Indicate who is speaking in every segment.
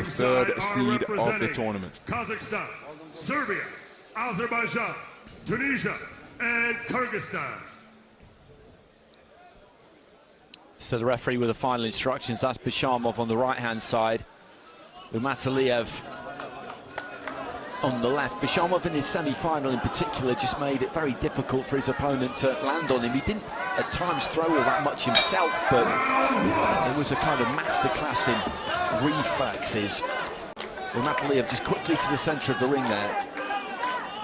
Speaker 1: the third seed of the tournament.
Speaker 2: Kazakhstan, Serbia, Azerbaijan, Tunisia, and Kyrgyzstan.
Speaker 3: So the referee with the final instructions, that's Bижамов on the right-hand side, with Mataliev on the left. Bижамov in his semi-final in particular just made it very difficult for his opponent to land on him. He didn't at times throw all that much himself, but it was a kind of masterclass in reflexes. With Mataliev just quickly to the centre of the ring there,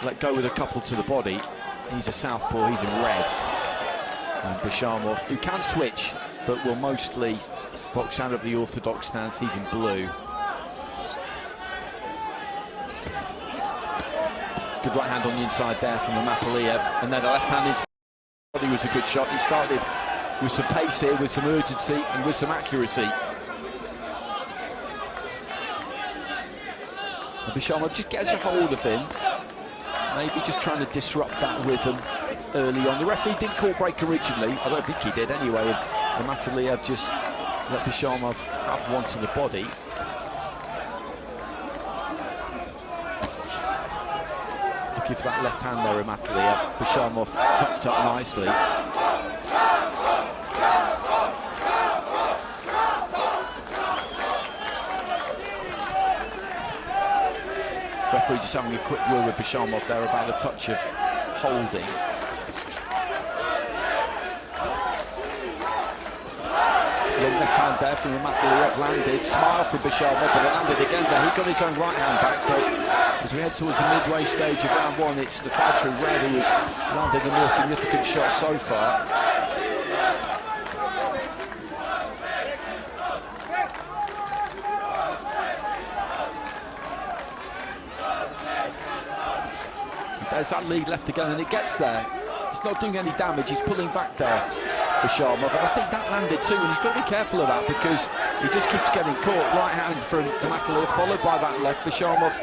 Speaker 3: let go with a couple to the body. He's a southpaw, he's in red. And Bижамov, who can switch, but will mostly box out of the orthodox stance, he's in blue. Good right hand on the inside there from the Mataliev, and then the left hand inside the body was a good shot. He started with some pace here, with some urgency and with some accuracy. And Bижамov just gets a hold of him, maybe just trying to disrupt that rhythm early on. The referee did call break originally, I don't think he did anyway, and Mataliev just let Bижамov have one to the body. Looking for that left hand there with Mataliev. Bижамov tucked up nicely. Referee just having a quick word with Bижамov there about the touch of holding. Long left hand there from Mataliev, landed, smile from Bижамov, but it landed again there. He got his own right hand back, but as we head towards the midway stage of round one, it's the fighter in red who has landed the more significant shot so far. There's that lead left again, and it gets there. He's not doing any damage, he's pulling back there, Bижamov, and I think that landed too, and he's got to be careful of that because he just keeps getting caught. Right hand from Mataliev, followed by that left. Bижamov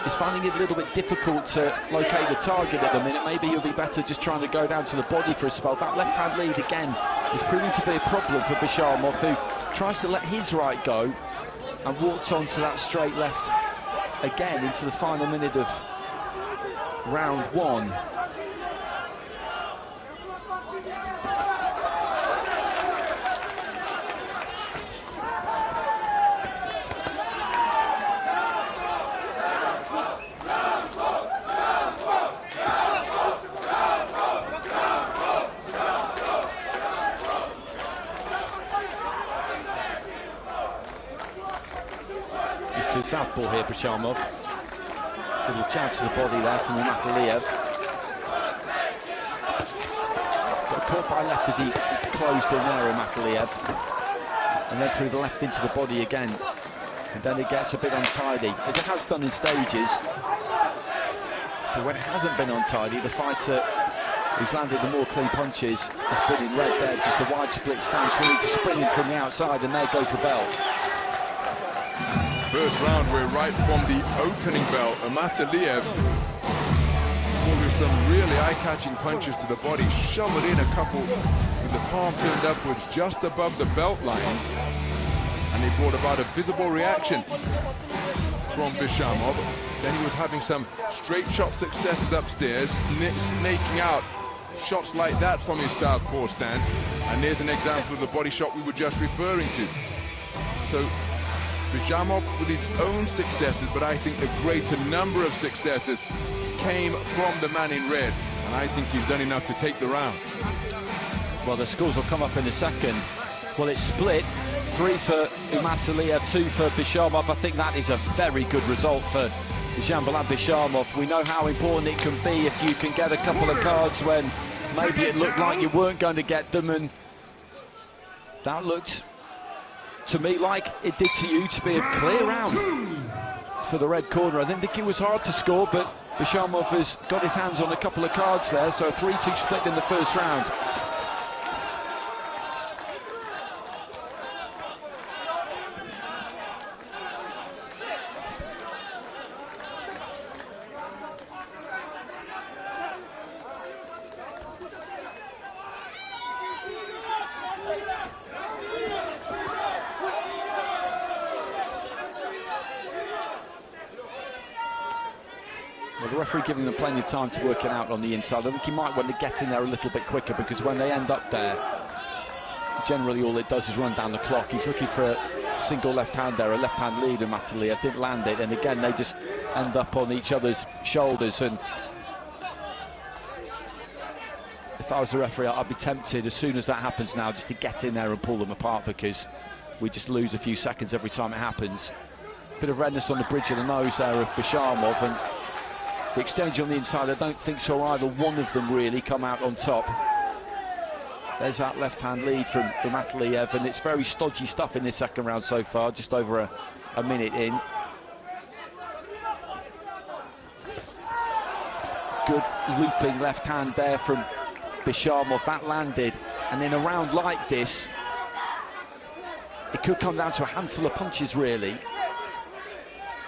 Speaker 3: is finding it a little bit difficult to locate the target at the minute. Maybe he'll be better just trying to go down to the body for a spell. That left hand lead again is proving to be a problem for Bижamov, who tries to let his right go and walks onto that straight left again into the final minute of round one. He's to southpaw here, Bижamov. Little jab to the body there from Mataliev. Got caught by left as he closed in there with Mataliev. And then through the left into the body again. And then it gets a bit untidy, as it has done in stages. But when it hasn't been untidy, the fighter who's landed the more clean punches has been in red there, just a wide split stance, really just springing from the outside, and there goes the bell.
Speaker 1: First round, we're right from the opening bell. Mataliev with some really eye-catching punches to the body, shoveled in a couple with the palm turned upwards just above the belt line, and they brought about a visible reaction from Bижамov. Then he was having some straight shot successes upstairs, snaking out shots like that from his southpaw stance, and there's an example of the body shot we were just referring to. So Bижamov with his own successes, but I think a greater number of successes came from the man in red, and I think he's done enough to take the round.
Speaker 3: Well, the scores will come up in a second. Well, it's split, 3 for Mataliev, 2 for Bижamov. I think that is a very good result for Jean-Bernard Bижamov. We know how important it can be if you can get a couple of cards when maybe it looked like you weren't going to get them, and that looked to me like it did to you, to be a clear round for the red corner. I didn't think it was hard to score, but Bижamov has got his hands on a couple of cards there, so a 3-2 split in the first round. Well, the referee giving them plenty of time to work it out on the inside. I think he might want to get in there a little bit quicker, because when they end up there, generally all it does is run down the clock. He's looking for a single left hand there, a left hand lead in Mataliev, didn't land it, and again they just end up on each other's shoulders. And if I was a referee, I'd be tempted as soon as that happens now just to get in there and pull them apart, because we just lose a few seconds every time it happens. Bit of redness on the bridge of the nose there of Bижамов, and the exchange on the inside, I don't think so either one of them really come out on top. There's that left-hand lead from Mataliev, and it's very stodgy stuff in this second round so far, just over a minute in. Good looping left hand there from Bижамов, that landed, and in a round like this, it could come down to a handful of punches really,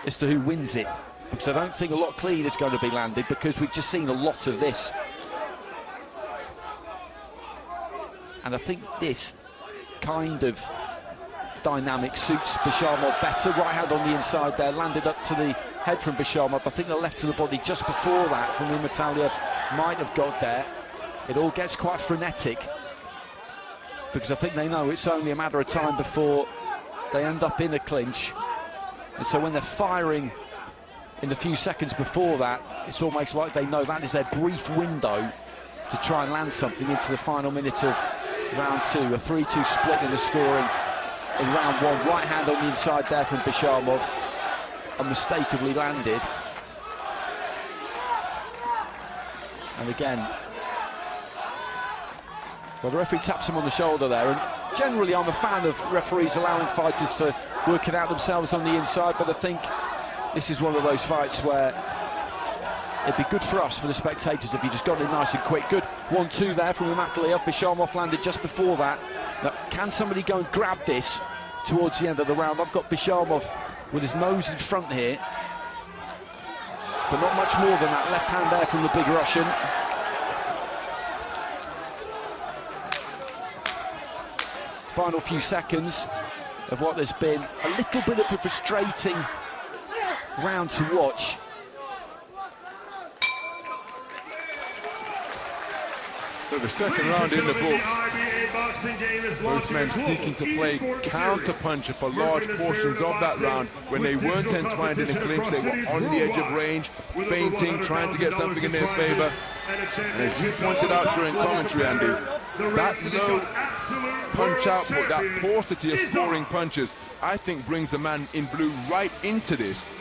Speaker 3: as to who wins it. Because I don't think a lot clean is going to be landed, because we've just seen a lot of this. And I think this kind of dynamic suits Bижамов better. Right hand on the inside there, landed up to the head from Bижамов. I think the left to the body just before that from Mataliev might have got there. It all gets quite frenetic, because I think they know it's only a matter of time before they end up in a clinch. And so when they're firing in the few seconds before that, it's almost like they know that is their brief window to try and land something into the final minute of round two. A 3-2 split in the scoring in round one. Right hand on the inside there from Bижамов, unmistakably landed. And again, well, the referee taps him on the shoulder there, and generally I'm a fan of referees allowing fighters to work it out themselves on the inside, but I think this is one of those fights where it'd be good for us, for the spectators, if he just got in nice and quick. Good 1-2 there from Mataliev. Bижамов landed just before that. Now, can somebody go and grab this towards the end of the round? I've got Bижамov with his nose in front here, but not much more than that. Left hand there from the big Russian. Final few seconds of what has been a little bit of a frustrating round to watch.
Speaker 1: So the second round in the books, both men seeking to play counter-puncher for large portions of that round. When they weren't entwined in a clinch, they were on the edge of range, feinting, trying to get something in their favour. And as you pointed out during commentary, Andy, that low punch output, that paucity of scoring punches, I think brings the man in blue right into this.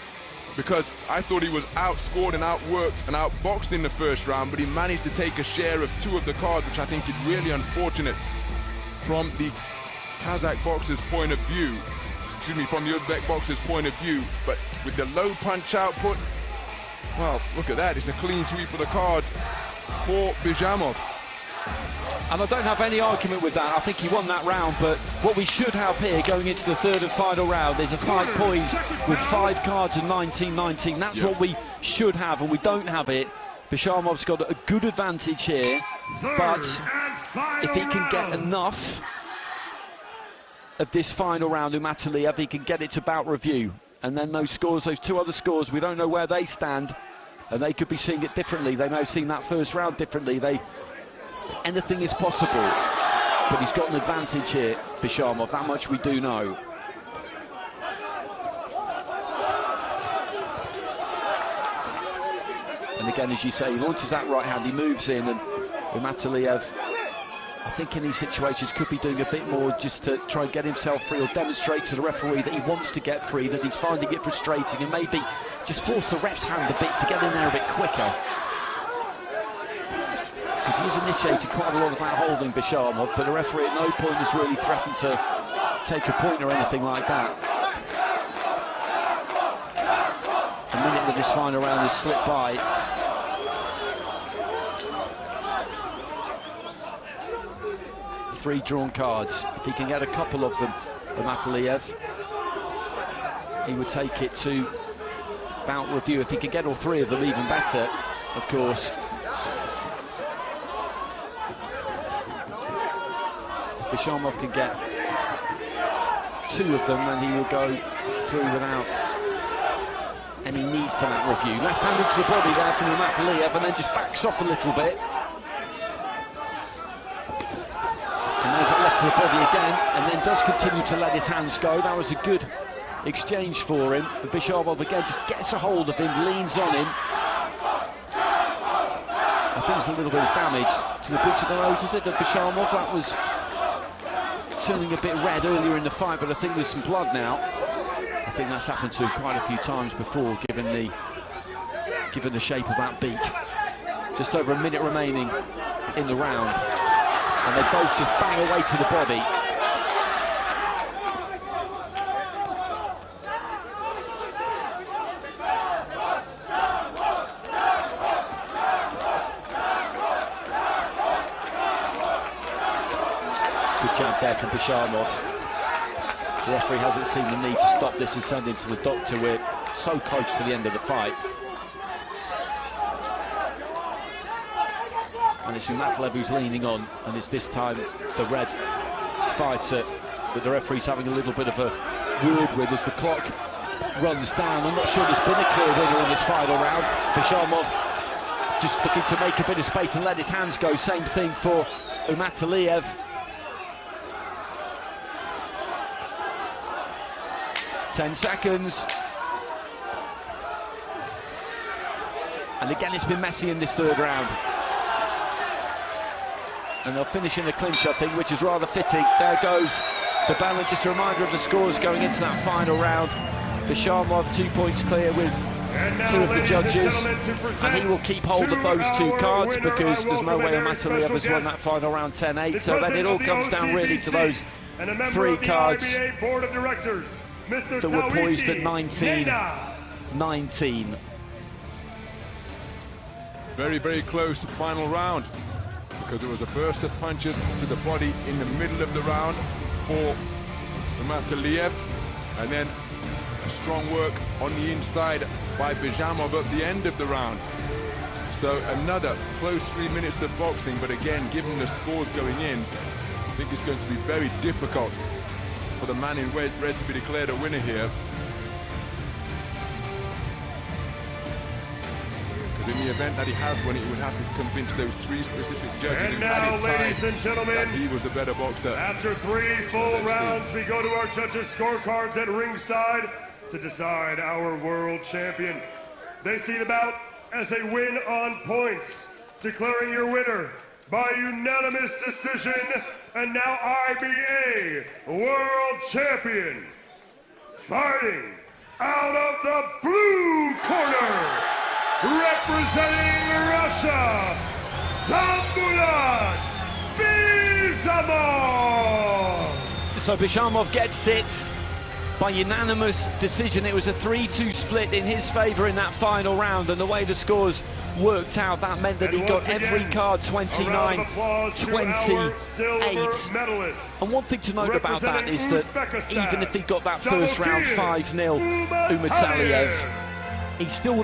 Speaker 1: Because I thought he was outscored and outworked and outboxed in the first round, but he managed to take a share of two of the cards, which I think is really unfortunate from the Kazakh boxer's point of view. Excuse me, from the Uzbek boxer's point of view. But with the low punch output, well, look at that. It's a clean sweep of the card for Bижамов.
Speaker 3: And I don't have any argument with that. I think he won that round, but what we should have here going into the third and final round is a 5 points with 5 cards and 19-19. That's what we should have, and we don't have it. Bijamov's got a good advantage here, but if he can get enough of this final round, Mataliev, he can get it to bout review. And then those scores, those 2 other scores, we don't know where they stand, and they could be seeing it differently. They may have seen that first round differently. Anything is possible, but he's got an advantage here, Bижамов, that much we do know. And again, as you say, he launches that right hand, he moves in, and Mataliev, I think in these situations, could be doing a bit more just to try and get himself free, or demonstrate to the referee that he wants to get free, that he's finding it frustrating, and maybe just force the ref's hand a bit to get in there a bit quicker. Because he's initiated quite a lot of that holding, Bижамov, but the referee at no point has really threatened to take a point or anything like that. A minute of this final round has slipped by. Three drawn cards. If he can get a couple of them for Mataliev, he would take it to bout review. If he can get all 3 of them, even better, of course. Bижамov can get 2 of them, and he will go through without any need for that review. Left-handed to the body there from Umataliev, and then just backs off a little bit. And there's it left to the body again, and then does continue to let his hands go. That was a good exchange for him. And Bижамов again just gets a hold of him, leans on him. I think there's a little bit of damage to the bridge of the nose, is it, of Bижамov? That was turning a bit red earlier in the fight, but I think there's some blood now. I think that's happened to him quite a few times before, given the shape of that beak. Just over a minute remaining in the round, and they both just bang away to the body. Good jab there from Bижамov. The referee hasn't seen the need to stop this and send him to the doctor. We're so close to the end of the fight. And it's Umataliev who's leaning on, and it's this time the red fighter that the referee's having a little bit of a word with as the clock runs down. I'm not sure there's been a clear winner in this final round. Bижамov just looking to make a bit of space and let his hands go. Same thing for Umataliev. 10 seconds. And again, it's been messy in this third round. And they'll finish in the clinch, I think, which is rather fitting. There goes the balance. Just a reminder of the scores going into that final round. Bижamov 2 points clear with two of the judges. And he will keep hold of those two cards because there's no way Umataliev has won that final round 10-8. So then it all comes down really to those three cards that were poised at 19-19.
Speaker 1: Very, very close final round, because it was a burst of punches to the body in the middle of the round for Umataliev, and then a strong work on the inside by Bижамов at the end of the round. So another close 3 minutes of boxing, but again, given the scores going in, I think it's going to be very difficult for the man in red to be declared a winner here. Because in the event that he has won it, he would have to convince those three specific judges
Speaker 2: and now, ladies and gentlemen,
Speaker 1: that he was the better boxer.
Speaker 2: After 3 full rounds, we go to our judges' scorecards at ringside to decide our world champion. They see the bout as a win on points, declaring your winner by unanimous decision, and now IBA World Champion, fighting out of the blue corner, representing Russia, Bижамов.
Speaker 3: So Bижамov gets it by unanimous decision. It was a 3-2 split in his favour in that final round, and the way the scores worked out, that meant that he got every card 29-28. And one thing to note about that is that even if he got that first round 5-0 Umataliev, he still